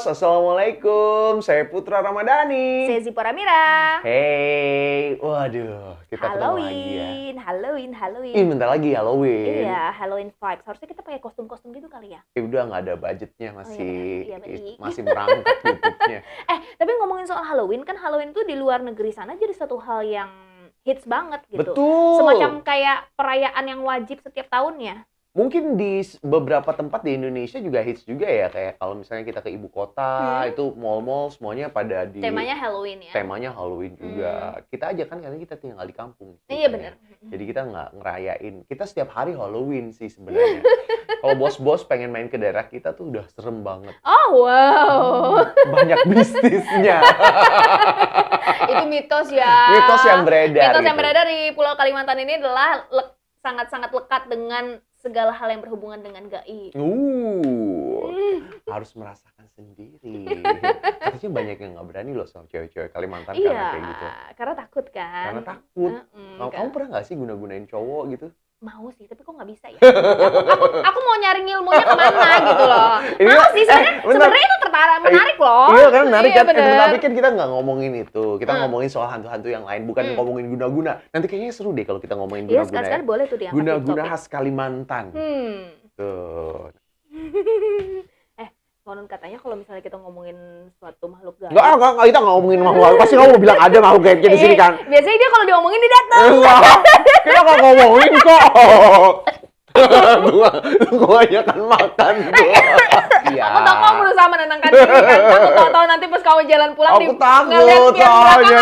Assalamualaikum. Saya Putra Ramadhani. Saya Zipora Mira. Hey, waduh, kita ketemu lagi ya. Halloween. Bentar lagi Halloween. Iya, Halloween vibes. Harusnya kita pakai kostum-kostum gitu kali ya. Udah nggak ada budgetnya, masih baik. masih merangkak YouTube-nya. Tapi ngomongin soal Halloween, kan Halloween tuh di luar negeri sana jadi satu hal yang hits banget gitu. Betul. Semacam kayak perayaan yang wajib setiap tahunnya. Mungkin di beberapa tempat di Indonesia juga hits juga ya, kayak kalau misalnya kita ke ibu kota, itu mall-mall semuanya pada di temanya Halloween ya. Temanya Halloween juga. Kita aja kan karena kita tinggal di kampung. Iya benar. Jadi kita nggak ngerayain. Kita setiap hari Halloween sih sebenarnya. Kalau bos-bos pengen main ke daerah kita tuh udah serem banget. Oh wow. Banyak bisnisnya. Itu mitos ya. Mitos yang beredar. Mitos yang beredar di Pulau Kalimantan ini adalah sangat-sangat lekat dengan segala hal yang berhubungan dengan gaib. Harus merasakan sendiri. Katanya banyak yang nggak berani loh sama cewek-cewek Kalimantan iya, karena kayak gitu. Karena takut kan. Karena takut. Kamu pernah nggak sih guna-gunain cowok gitu? Mau sih, tapi kok nggak bisa ya. Aku mau nyari ilmunya kemana gitu loh. Mau sih, sebenarnya itu menarik loh. Iya kan, menarik kan. Bener. Tapi kan kita nggak ngomongin itu. Kita ngomongin soal hantu-hantu yang lain, bukan ngomongin guna-guna. Nanti kayaknya seru deh kalau kita ngomongin guna-guna. Iya, sekali-sekali boleh tuh diangkat. Guna-guna khas Kalimantan. Tuh. Konon katanya kalau misalnya kita ngomongin suatu makhluk gaib. Enggak, kita nggak ngomongin makhluk. Pasti kamu bilang ada makhluk gaibnya di sini kan. Biasanya dia kalau diomongin dia datang. Enggak, kita nggak ngomongin kok. Gua aja kan makan tuh. Iya. Aku tahu kamu berusaha menenangkan diri kan. Aku tahu nanti pas kamu jalan pulang aku takut soalnya.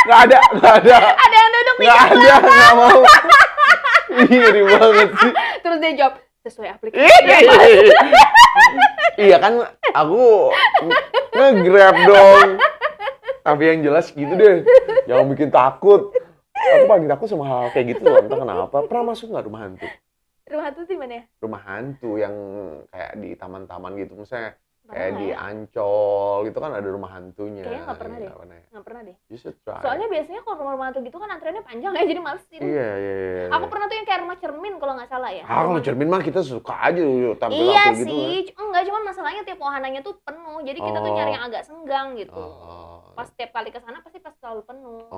Enggak ada. Ada yang duduk di belakang. Enggak ada, enggak mau. Iri banget sih. Terus dia jawab sesuai aplikasi. Iya kan, aku nge-grab dong. Tapi yang jelas gitu deh, jangan bikin takut. Aku paling takut sama hal kayak gitu loh, entah kenapa. Pernah masuk nggak rumah hantu? Rumah hantu di mana ya? Rumah hantu yang kayak di taman-taman gitu, misalnya kayak di Ancol gitu kan ada rumah hantunya. Kayaknya nggak pernah deh. Nggak pernah deh. Soalnya biasanya kalau rumah hantu gitu kan antreannya panjang ya, jadi males itu. Iya. Aku pernah tuh yang kayak rumah cermin kalau nggak salah ya. Kalau cermin mah kita suka aja tampil iya gitu. Iya sih, enggak, cuma masalahnya tiap wahananya tuh penuh, jadi kita tuh nyari yang agak senggang gitu. Pas tiap kali ke sana pasti selalu penuh.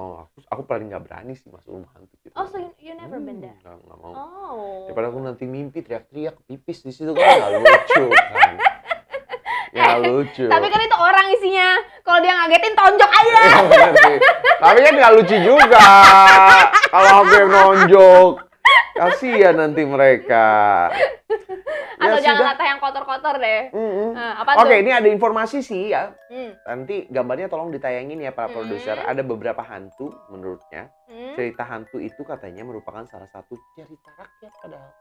Aku paling nggak berani sih masuk rumah hantu gitu. Oh, so you never been there? Nggak mau. Daripada aku nanti mimpi teriak-teriak pipis di situ kan nggak lucu kan. Ya lucu. Tapi kan itu orang isinya. Kalau dia ngagetin tonjok aja. Tapi kan nggak lucu juga. Kalau aku yang nonjok. Kasihan nanti mereka. Atau jangan kata yang kotor-kotor deh. Oke, ini ada informasi sih ya. Nanti gambarnya tolong ditayangin ya para produser. Ada beberapa hantu menurutnya. Cerita hantu itu katanya merupakan salah satu cerita rakyat padahal.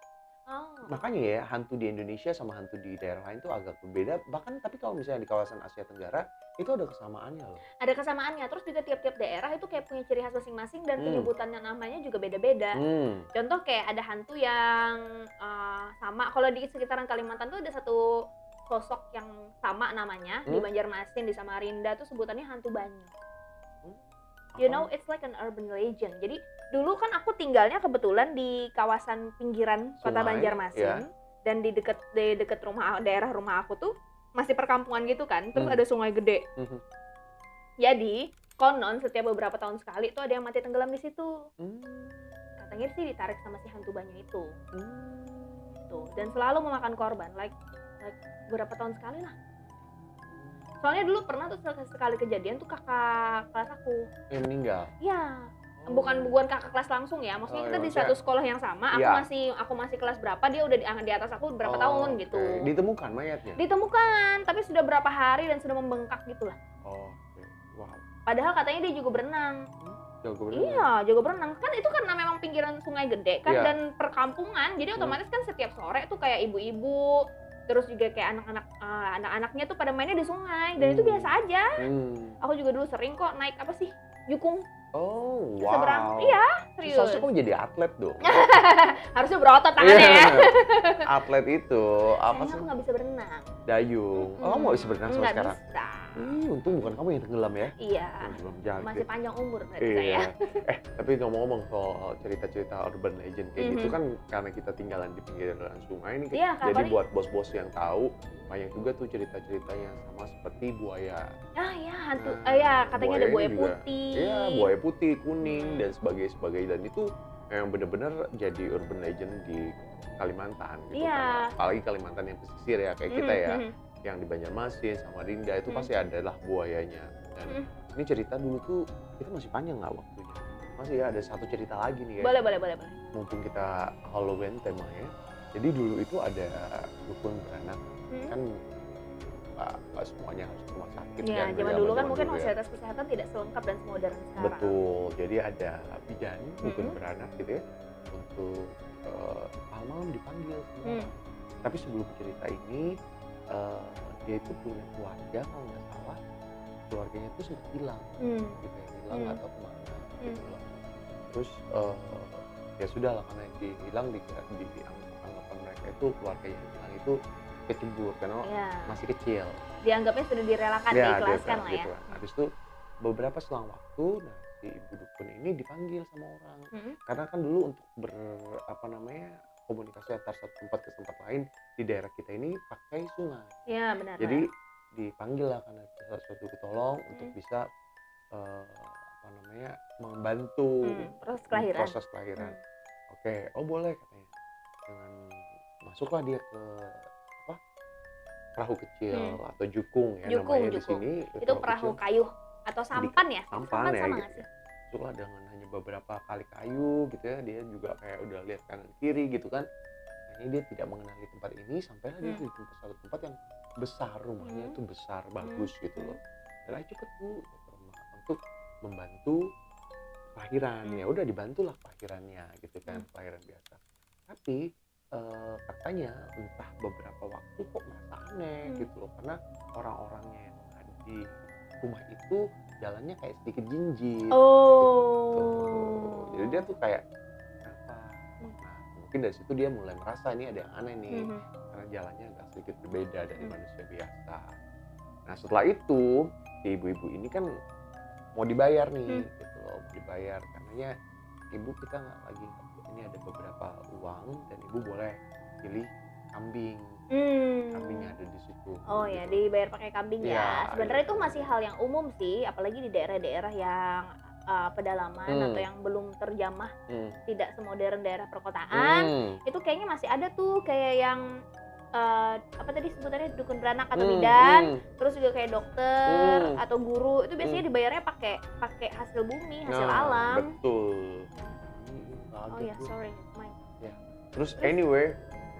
Makanya ya, hantu di Indonesia sama hantu di daerah lain tuh agak berbeda. Bahkan tapi kalau misalnya di kawasan Asia Tenggara, itu ada kesamaannya loh. Ada kesamaannya, terus juga tiap-tiap daerah itu kayak punya ciri khas masing-masing dan penyebutannya namanya juga beda-beda. Contoh kayak ada hantu yang sama, kalau di sekitaran Kalimantan tuh ada satu sosok yang sama namanya, di Banjarmasin, di Samarinda tuh sebutannya hantu banyu. You know, it's like an urban legend. Jadi dulu kan aku tinggalnya kebetulan di kawasan pinggiran kota Banjarmasin, dan di dekat daerah rumah aku tuh masih perkampungan gitu kan. Terus ada sungai gede. Jadi konon setiap beberapa tahun sekali tuh ada yang mati tenggelam di situ. Katanya sih ditarik sama si hantu banyu itu. Tuh, dan selalu memakan korban, like beberapa tahun sekali lah. Soalnya dulu pernah tuh sekali kejadian tuh kakak kelas aku yang meninggal. Iya. Bukan kakak kelas langsung ya. Maksudnya kita di satu sekolah yang sama. Aku masih kelas berapa, dia udah di atas aku berapa tahun gitu. Ditemukan mayatnya? Ditemukan, tapi sudah berapa hari dan sudah membengkak gitu lah. Wow. Padahal katanya dia juga berenang. Jago berenang. Iya, jago berenang. Kan itu karena memang pinggiran sungai gede kan, dan perkampungan. Jadi otomatis kan setiap sore tuh kayak ibu-ibu, terus juga kayak anak-anaknya tuh pada mainnya di sungai, dan itu biasa aja. Aku juga dulu sering kok naik apa sih, jukung. Oh, wow. Seberang, iya, serius. Seharusnya kamu jadi atlet dong. Harusnya berotot tangannya ya. Atlet itu apa sih? Aku nggak bisa berenang. Dayung. Oh, kamu nggak bisa berenang sampai sekarang? Nggak bisa. Untung bukan kamu yang tenggelam ya. Iya. Belum jaga. Masih panjang umur berarti Iya. saya. Tapi ngomong-ngomong soal cerita-cerita urban legend kayak gitu kan karena kita tinggalan di pinggiran sungai nih. Iya, jadi paling... buat bos-bos yang tahu banyak juga tuh cerita-cerita yang sama seperti buaya. Iya, hantu. Ya, katanya ada buaya putih. Iya, buaya putih, kuning dan sebagainya. Dan itu yang benar-benar jadi urban legend di Kalimantan gitu kan. Apalagi Kalimantan yang pesisir ya kayak kita ya. Yang di Banjarmasin, Samarinda itu pasti adalah buayanya. Dan ini cerita dulu tuh kita masih panjang nggak waktunya? Masih ya, ada satu cerita lagi nih ya. Boleh. Mumpung kita Halloween temanya. Jadi dulu itu ada dukun beranak. Kan nggak semuanya harus rumah sakit. Ya, zaman dulu kan mungkin fasilitas kesehatan tidak selengkap dan semodern sekarang. Betul. Jadi ada bidan, dukun beranak gitu ya. Untuk malam-malam dipanggil semua. Tapi sebelum cerita ini dia itu punya keluarga kalau nggak salah, keluarganya itu sempat hilang, gitu ya, hilang nggak tahu kemana, gitu loh. Terus ya sudah lah karena dihilang di anggapan mereka itu keluarga yang hilang itu kecebur karena masih kecil. Dianggapnya sudah direlakan, diikhlaskan lah ya. Gitu. Habis itu beberapa selang waktu, nah si ibu dukun ini dipanggil sama orang, karena kan dulu untuk komunikasi antar satu tempat ke tempat lain di daerah kita ini pakai sungai. Iya, benar. Jadi dipanggil lah karena suatu ketolong untuk bisa membantu proses kelahiran. Oke, boleh katanya. Dengan masuklah dia ke perahu kecil atau jukung ya namanya di sini. Itu perahu kayu atau sampan ya? Sampan ya gitu. Masuklah dengan hanya beberapa kali kayu gitu ya, dia juga kayak udah lihat kanan kiri gitu kan. Ini dia tidak mengenali tempat ini, sampailah dia di satu tempat yang besar, rumahnya itu besar, bagus gitu loh. Dan ayo cepet Bu untuk membantu kelahiran. Ya udah dibantulah kelahirannya gitu kan, kelahiran biasa. Tapi katanya entah beberapa waktu kok merasa aneh gitu loh, karena orang-orangnya yang ada di rumah itu jalannya kayak sedikit jinjit gitu. Jadi dia tuh kayak apa? Nah, mungkin dari situ dia mulai merasa ini ada yang aneh nih, karena jalannya agak sedikit berbeda dari manusia biasa. Nah setelah itu si ibu-ibu ini kan mau dibayar nih, gitu loh, mau dibayar karenanya ibu kita nggak lagi, ini ada beberapa uang dan ibu boleh pilih kambing. Kambingnya ada di situ. Oh ya, dibayar pakai kambing ya. Sebenarnya itu masih hal yang umum sih, apalagi di daerah-daerah yang pedalaman atau yang belum terjamah, tidak semodern daerah perkotaan. Itu kayaknya masih ada tuh kayak yang apa tadi sebutannya, dukun beranak atau bidan, terus juga kayak dokter atau guru, itu biasanya dibayarnya pakai hasil bumi, hasil alam. Betul. Oh ya, sorry, Terus anyway,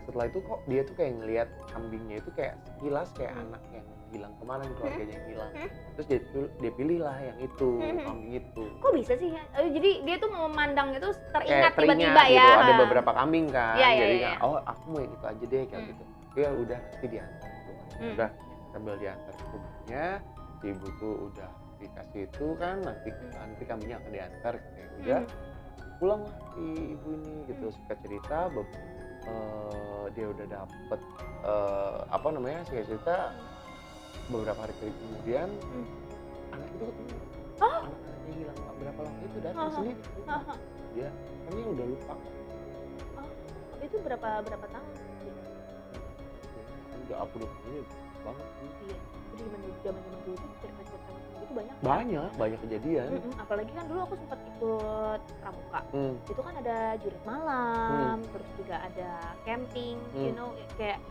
setelah itu kok dia tuh kayak ngelihat kambingnya itu kayak sekilas kayak anak yang hilang kemarin, keluarganya yang hilang. Terus dia pilih lah yang itu, kambing itu. Kok bisa sih? Jadi dia tuh memandang itu teringat tiba-tiba gitu. ya. Ada beberapa kambing kan, jadi ya. aku mau yang itu aja deh kayak gitu. Ya udah nanti diantar ke rumahnya. Udah sambil diantar ke rumahnya, ibu tuh udah dikasih itu kan, nanti kambingnya akan diantar kayak udah. Pulanglah si ibu ini gitu, suka cerita dia udah dapet singkat cerita beberapa hari kemudian anak itu ketemu. Anak-anaknya hilang berapa lama itu datang sendiri. Dia kayaknya udah lupa. Itu berapa tahun? Udah aku udah banget sih. Iya. Jadi zaman dulu cerita-cerita itu banyak kejadian. Apalagi kan dulu aku sempat ikut pramuka. Itu kan ada jurit malam, terus juga ada camping, kayak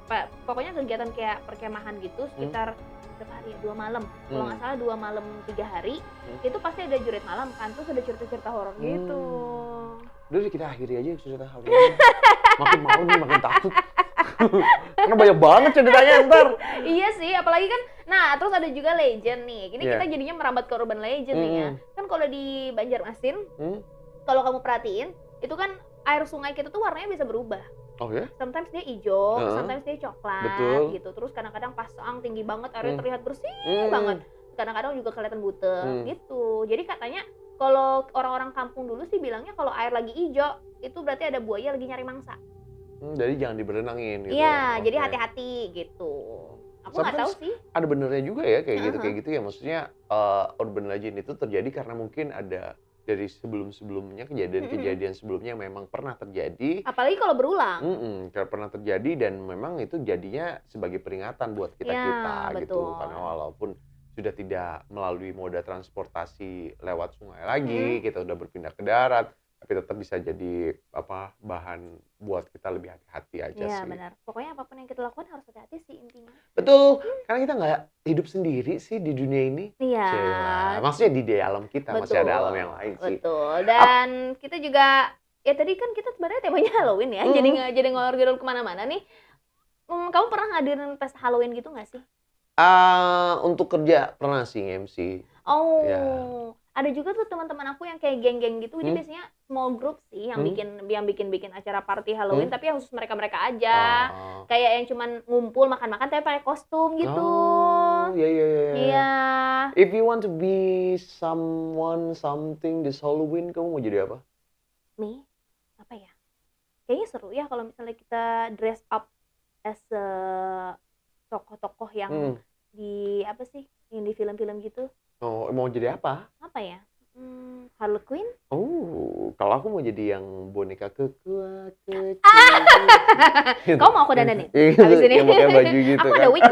pokoknya kegiatan kayak perkemahan gitu sekitar berapa hari ya? 2 malam. Kalau nggak salah 2 malam 3 hari. Itu pasti ada jurit malam kan, terus ada cerita-cerita horor gitu. Udah kita akhiri aja cerita horor. Makin malam nih makin takut. Karena banyak banget ceritanya ntar. Iya sih, apalagi kan, nah terus ada juga legend nih. Ini kita jadinya merambat ke urban legend nih ya. Kan kalau di Banjarmasin, kalau kamu perhatiin, itu kan air sungai kita tuh warnanya bisa berubah. Oh ya? Sometimes dia hijau, sometimes dia coklat. Gitu. Terus kadang-kadang pasang tinggi banget, airnya terlihat bersih banget. Kadang-kadang juga kelihatan butek gitu. Jadi katanya kalau orang-orang kampung dulu sih bilangnya kalau air lagi hijau, itu berarti ada buaya lagi nyari mangsa. Jadi jangan diberenangin gitu. Iya, jadi hati-hati gitu. Aku nggak tahu sih. Ada benernya juga ya kayak gitu ya. Maksudnya urban legend itu terjadi karena mungkin ada dari sebelum-sebelumnya kejadian-kejadian sebelumnya yang memang pernah terjadi. Apalagi kalau berulang. Kalau pernah terjadi dan memang itu jadinya sebagai peringatan buat kita gitu. Karena walaupun sudah tidak melalui moda transportasi lewat sungai lagi, kita udah berpindah ke darat, tapi tetap bisa jadi bahan buat kita lebih hati-hati aja sih. Iya benar. Pokoknya apapun yang kita lakukan harus hati-hati sih intinya. Betul, karena kita nggak hidup sendiri sih di dunia ini. Iya. Maksudnya di alam kita masih ada alam yang lain sih. Betul. Dan kita juga ya tadi kan kita sebenarnya temanya Halloween ya, jadi ngorong kemana-mana nih. Kamu pernah ngadirin pesta Halloween gitu nggak sih? Untuk kerja pernah sih MC. Oh, ya. Ada juga tuh teman-teman aku yang kayak geng-geng gitu. Jadi biasanya small group sih yang bikin acara party Halloween, tapi yang khusus mereka aja. Kayak yang cuman ngumpul makan-makan tapi pakai kostum gitu. Oh, iya. If you want to be someone something this Halloween, kamu mau jadi apa? Me? Apa ya? Kayaknya seru ya kalau misalnya kita dress up as a tokoh-tokoh yang di apa sih? Yang di film-film gitu. Oh, mau jadi apa? Apa ya? Harley Quinn? Oh, kalau aku mau jadi yang boneka kekuat kecil. Kau mau aku dandanin? Habis ini. Yang pakai baju gitu aku kan. ada wig.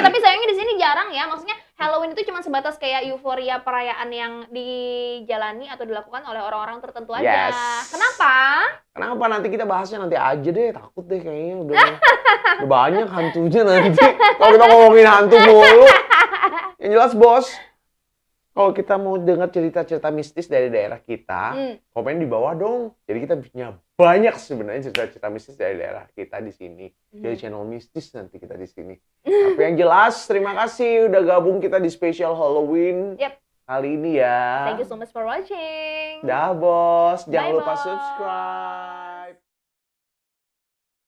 Tapi sayangnya di sini jarang ya. Maksudnya Halloween itu cuma sebatas kayak euforia perayaan yang dijalani atau dilakukan oleh orang-orang tertentu aja. Kenapa? Kenapa? Nanti kita bahasnya nanti aja deh. Takut deh kayaknya udah banyak hantunya nanti. Kalau kita ngomongin hantu mulu. Yang jelas bos, kalau kita mau dengar cerita-cerita mistis dari daerah kita, komen di bawah dong. Jadi kita punya banyak sebenarnya cerita-cerita mistis dari daerah kita di sini. Dari channel mistis nanti kita di sini. Tapi yang jelas, terima kasih udah gabung kita di spesial Halloween kali ini ya. Thank you so much for watching. Dah bos, jangan lupa subscribe.